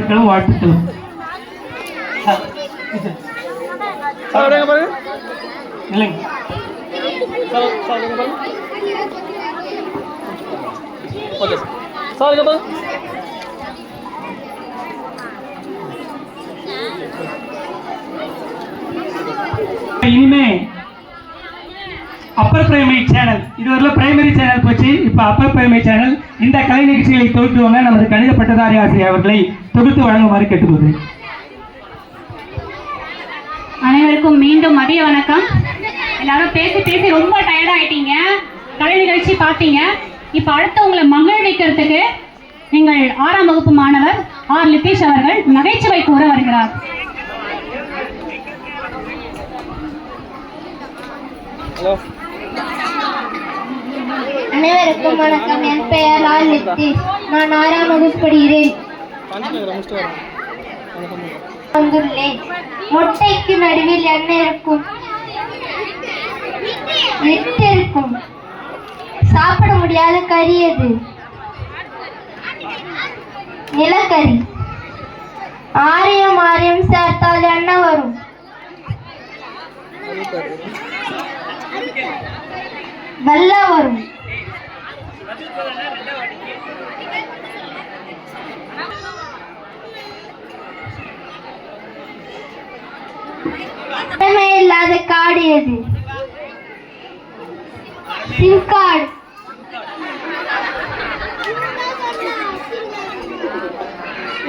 பாராட்டுகளும் வாழ்த்துக்களும். இல்லைங்க இனிமே அப்பர் பிரைமரி சேனல், இதுவரை பிரைமரி சேனல் போச்சு, இப்ப அப்பர் பிரைமரி சேனல் இந்த கலை நிகழ்ச்சிகளை தொகுத்துவாங்க. நமது கணித பட்டதாரி ஆசிரியர் அவர்களை தொகுத்து வழங்குமாறு கேட்டுக்கொள்கிறேன். அனைவருக்கும் மீண்டும் மதிய வணக்கம். எல்லாரும் பேசி பேசி ரொம்ப டயர்ட் ஆயிட்டீங்க. கலை நிகழ்ச்சி பார்த்தீங்க. இப்ப அடுத்து உங்களை மகிழ்விக்கிறதுக்கு நீங்கள் 6ஆம் வகுப்பு மாணவர் ஆர் லிதீஷ் அவர்கள் நகைச்சுவை கூற வருகிறார். அனைவருக்கும் வணக்கம். என் பெயர் ஆர் லிதீஷ். நான் 6ஆம் வகுப்பு படிக்கிறேன். வந்துள்ளேன். மொட்டைக்கு நடுவில் என்ன இருக்கும்? எட்டு இருக்கும். சாப்பிட முடியாத கறி எது? நிலக்கரி. ஆரியம் ஆரியம் சேர்த்தால் என்ன வரும்? வெள்ளை வரும். இல்லாத காடு எது? சிம்காடு.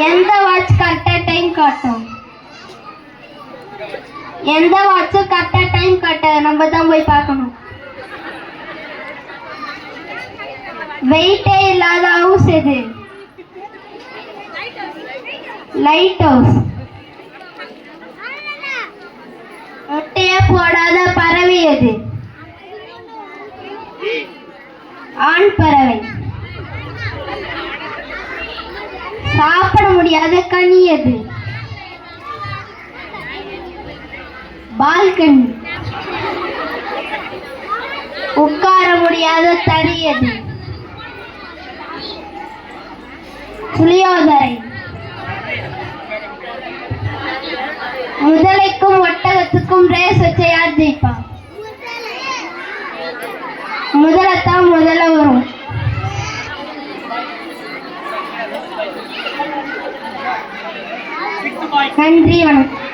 எந்த வாட்ச் கரெக்டா டைம் காட்டும்? எந்த வாட்சும் கரெக்டா டைம் காட்டாது, நம்ம தான் போய் பார்க்கணும். வெயிட்டே இல்லாத ஹவுஸ் எது? Light house. முட்டையே போடாத பறவை எது? ஆண் பறவை. சாப்பிட முடியாத கனி எது? பால்கனி. உட்கார முடியாத தறி எது? புளியோதரை. முதலைக்கும் ஒட்டகத்துக்கும் ரேஸ் வச்ச யார் ஜெயிப்பா? முதலத்தான் முதல்ல வரும். நன்றி, வணக்கம்.